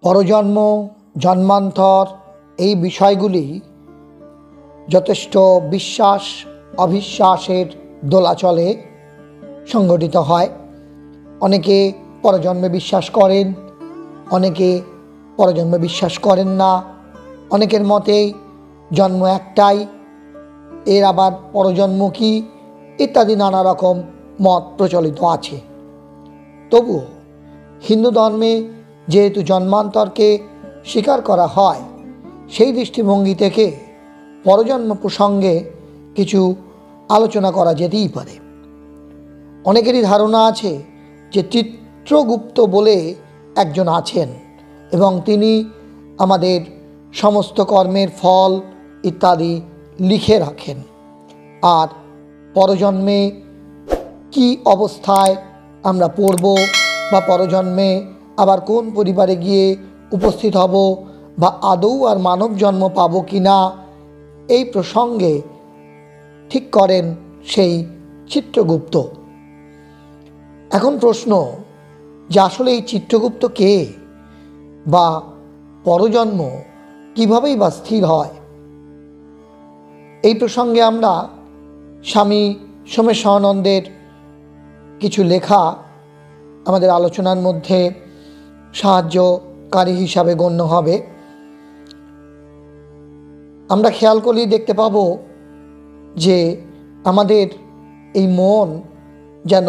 পরজন্ম, জন্মান্তর এই বিষয়গুলি যথেষ্ট বিশ্বাস অবিশ্বাসের দোলাচলে সংগঠিত হয়। অনেকে পরজন্মে বিশ্বাস করেন, অনেকে পরজন্মে বিশ্বাস করেন না। অনেকের মতেই জন্ম একটাই, এর আবার পরজন্ম কি ইত্যাদি নানা রকম মত প্রচলিত আছে। তবুও হিন্দু ধর্মে যেহেতু জন্মান্তরকে স্বীকার করা হয়, সেই দৃষ্টিভঙ্গি থেকে পরজন্ম প্রসঙ্গে কিছু আলোচনা করা যেতেই পারে। অনেকেরই ধারণা আছে যে চিত্রগুপ্ত বলে একজন আছেন এবং তিনি আমাদের সমস্ত কর্মের ফল ইত্যাদি লিখে রাখেন। আর পরজন্মে কি অবস্থায় আমরা পড়ব বা পরজন্মে আবার কোন পরিবারে গিয়ে উপস্থিত হব বা আদৌ আর মানব জন্ম পাবো কি না, এই প্রসঙ্গে ঠিক করেন সেই চিত্রগুপ্ত। এখন প্রশ্ন যে আসলে এই চিত্রগুপ্ত কে বা পরজন্ম কীভাবেই বা স্থির হয়। এই প্রসঙ্গে আমরা স্বামী সোমেশ্বরানন্দের কিছু লেখা আমাদের আলোচনার মধ্যে সাহায্যকারী হিসাবে গণ্য হবে। আমরা খেয়াল করলেই দেখতে পাব যে আমাদের এই মন যেন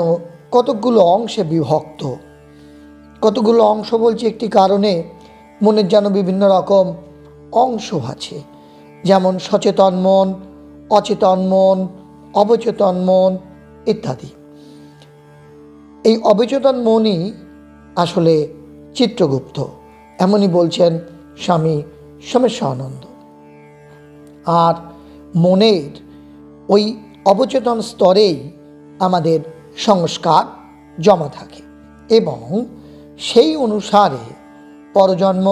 কতকগুলো অংশে বিভক্ত। কতগুলো অংশ বলছি একটি কারণে, মনের যেন বিভিন্ন রকম অংশ আছে, যেমন সচেতন মন, অচেতন মন, অবচেতন মন ইত্যাদি। এই অবচেতন মনই আসলে চিত্রগুপ্ত, এমনই বলছেন স্বামী সোমেশ্বরানন্দ। আর মনের ওই অবচেতন স্তরেই আমাদের সংস্কার জমা থাকে এবং সেই অনুসারে পরজন্ম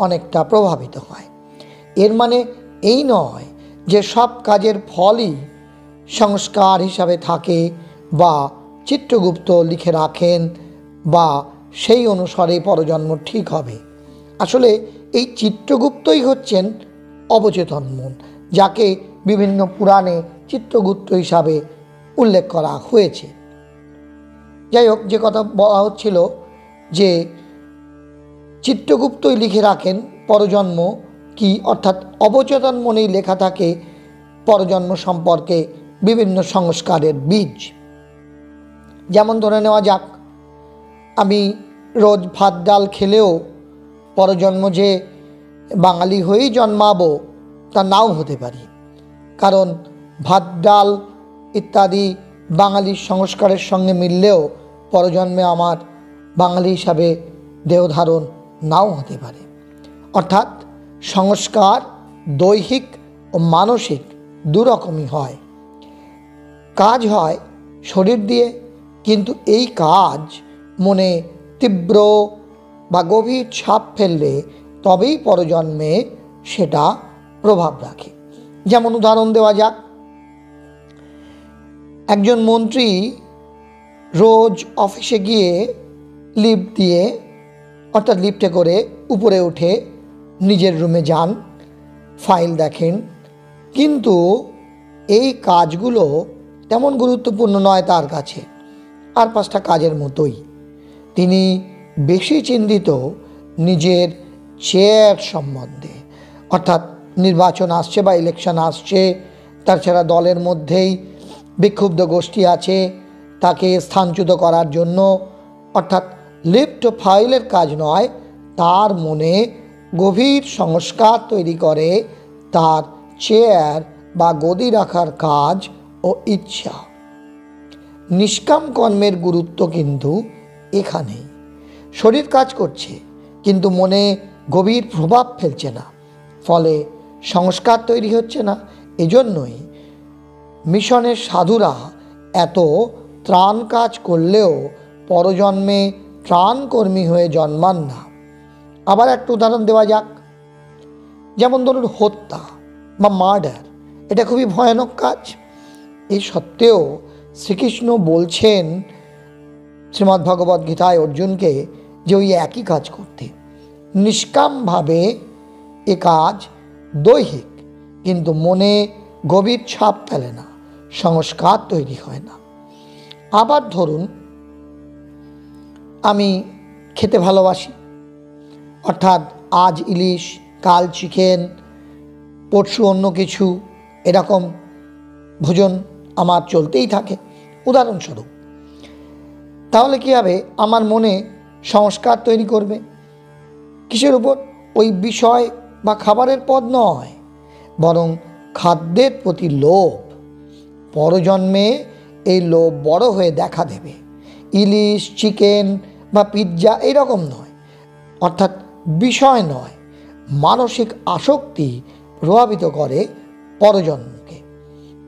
অনেকটা প্রভাবিত হয়। এর মানে এই নয় যে সব কাজের ফলই সংস্কার হিসাবে থাকে বা চিত্রগুপ্ত লিখে রাখেন বা সেই অনুসারে পরজন্ম ঠিক হবে। আসলে এই চিত্রগুপ্তই হচ্ছেন অবচেতন মন, যাকে বিভিন্ন পুরাণে চিত্রগুপ্ত হিসাবে উল্লেখ করা হয়েছে। যাই হোক, যে কথা বলা হচ্ছিল যে চিত্রগুপ্তই লিখে রাখেন পরজন্ম কি, অর্থাৎ অবচেতন মনেই লেখা থাকে পরজন্ম সম্পর্কে বিভিন্ন সংস্কারের বীজ। যেমন ধরে নেওয়া যাক, আমি রোজ ভাত ডাল খেলেও পরজন্ম যে বাঙালি হয়েই জন্মাবো তা নাও হতে পারি, কারণ ভাত ডাল ইত্যাদি বাঙালির সংস্কারের সঙ্গে মিললেও পরজন্মে আমার বাঙালি হিসাবে দেহধারণ নাও হতে পারে। অর্থাৎ সংস্কার দৈহিক ও মানসিক দুরকমই হয়। কাজ হয় শরীর দিয়ে, কিন্তু এই কাজ মনে তীব্র বা গভীর ছাপ ফেললে তবেই পরজন্মে সেটা প্রভাব রাখে। যেমন উদাহরণ দেওয়া যাক, একজন মন্ত্রী রোজ অফিসে গিয়ে লিফট দিয়ে অর্থাৎ লিফটে করে উপরে উঠে নিজের রুমে যান, ফাইল দেখেন, কিন্তু এই কাজগুলো তেমন গুরুত্বপূর্ণ নয় তার কাছে, আর পাঁচটা কাজের মতোই। তিনি বেশি চিন্তিত নিজের চেয়ার সম্বন্ধে, অর্থাৎ নির্বাচন আসছে বা ইলেকশন আসছে, তাছাড়া দলের মধ্যেই বিক্ষুব্ধ গোষ্ঠী আছে, তাকে স্থানচ্যুত করার জন্য। অর্থাৎ লিফট ও ফাইলের কাজ নয়, তার মনে গভীর সংস্কার তৈরি করে তার চেয়ার বা গদি রাখার কাজ ও ইচ্ছা। নিষ্কাম কর্মের গুরুত্ব কিন্তু এখানেই। শরীর কাজ করছে কিন্তু মনে গভীর প্রভাব ফেলছে না, ফলে সংস্কার তৈরি হচ্ছে না। এজন্যই মিশনের সাধুরা এত ত্রাণ কাজ করলেও পরজন্মে ত্রাণকর্মী হয়ে জন্মান না। আবার একটা উদাহরণ দেওয়া যাক, যেমন ধরুন হত্যা বা মার্ডার, এটা খুবই ভয়ানক কাজ। এই সত্ত্বেও শ্রীকৃষ্ণ বলছেন শ্রীমদ্ ভগবদ্গীতায় অর্জুনকে যে ওই একই কাজ করতে। নিষ্কামভাবে এ কাজ দৈহিক, কিন্তু মনে গভীর ছাপ ফেলে না, সংস্কার তৈরি হয় না। আবার ধরুন, আমি খেতে ভালোবাসি, অর্থাৎ আজ ইলিশ, কাল চিকেন, পরশু অন্য কিছু, এরকম ভোজন আমার চলতেই থাকে, উদাহরণস্বরূপ। তাহলে কী হবে? আমার মনে সংস্কার তৈরি করবে কিসের উপর? ওই বিষয় বা খাবারের পদ নয়, বরং খাদ্যের প্রতি লোভ। পরজন্মে এই লোভ বড় হয়ে দেখা দেবে। ইলিশ, চিকেন বা পিৎজা এরকম নয়, অর্থাৎ বিষয় নয়, মানসিক আসক্তি প্রভাবিত করে পরজন্মকে।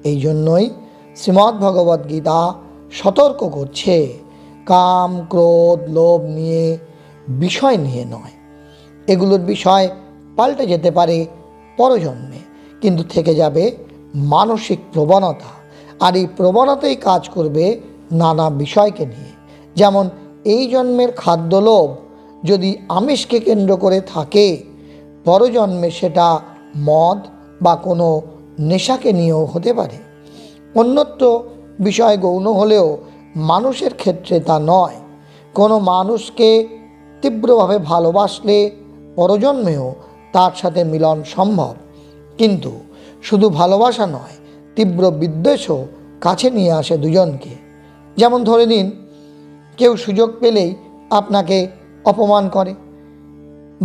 এই জন্যই শ্রীমদ্ভগবদ্গীতা সতর্ক করছে, কাম, ক্রোধ, লোভ নিয়ে, বিষয় নিয়ে নয়। এগুলোর বিষয় পাল্টে যেতে পারে পরজন্মে, কিন্তু থেকে যাবে মানসিক প্রবণতা, আর এই প্রবণতাই কাজ করবে নানা বিষয়কে নিয়ে। যেমন এই জন্মের খাদ্যলোভ যদি আমিষকে কেন্দ্র করে থাকে, পরজন্মে সেটা মদ বা কোনো নেশাকে নিয়েও হতে পারে। অন্যত্র বিষয় গৌণ হলেও মানুষের ক্ষেত্রে তা নয়। কোনো মানুষকে তীব্রভাবে ভালোবাসলে পরজন্মেও তার সাথে মিলন সম্ভব, কিন্তু শুধু ভালোবাসা নয়, তীব্র বিদ্বেষও কাছে নিয়ে আসে দুজনকে। যেমন ধরে নিন, কেউ সুযোগ পেলেই আপনাকে অপমান করে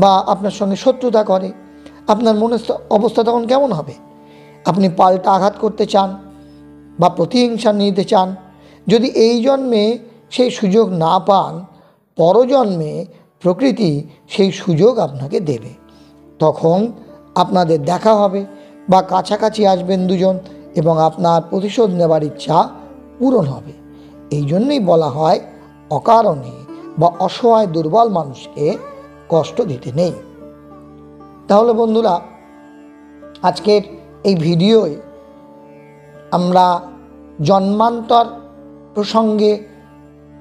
বা আপনার সঙ্গে শত্রুতা করে, আপনার মনের অবস্থা তখন কেমন হবে? আপনি পাল্টা আঘাত করতে চান বা প্রতিহিংসা নিতে চান। যদি এই জন্মে সেই সুযোগ না পান, পরজন্মে প্রকৃতি সেই সুযোগ আপনাকে দেবে। তখন আপনাদের দেখা হবে বা কাছাকাছি আসবেন দুজন, এবং আপনার প্রতিশোধ নেবার ইচ্ছা পূরণ হবে। এই জন্যই বলা হয়, অকারণে বা অসহায় দুর্বল মানুষকে কষ্ট দিতে নেই। তাহলে বন্ধুরা, আজকের এই ভিডিওয় আমরা জন্মান্তর প্রসঙ্গে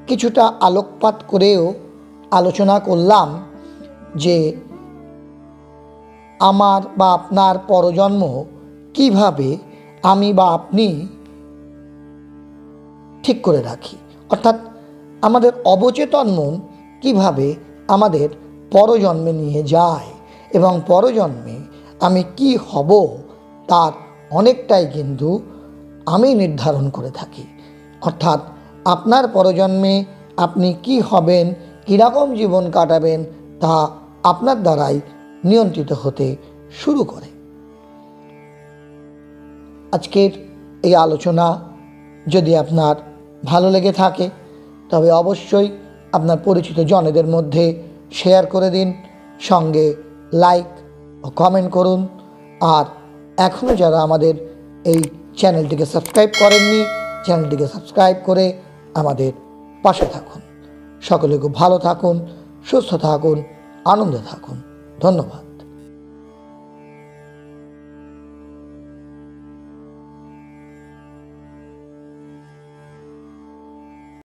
কিছুটা আলোকপাত করেও আলোচনা করলাম যে আমার বা আপনার পরজন্ম কিভাবে আমি বা আপনি ঠিক করে রাখি, অর্থাৎ আমাদের অবচেতন মন কিভাবে আমাদের পরজন্মে নিয়ে যায়, এবং পরজন্মে আমি কি হব তার অনেকটাই কিন্তু আমি নির্ধারণ করে থাকি। অর্থাৎ আপনার পরজন্মে আপনি কি হবেন, কীরকম জীবন কাটাবেন, তা আপনার দ্বারাই নিয়ন্ত্রিত হতে শুরু করে। আজকের এই আলোচনা যদি আপনার ভালো লেগে থাকে, তবে অবশ্যই আপনার পরিচিত জনেদের মধ্যে শেয়ার করে দিন, সঙ্গে লাইক ও কমেন্ট করুন। আর এখনও যারা আমাদের এই চ্যানেলটিকে সাবস্ক্রাইব করেননি, চ্যানেলটিকে সাবস্ক্রাইব করে আমাদের পাশে থাকুন। সকলে খুব ভালো থাকুন, সুস্থ থাকুন, আনন্দে থাকুন। ধন্যবাদ।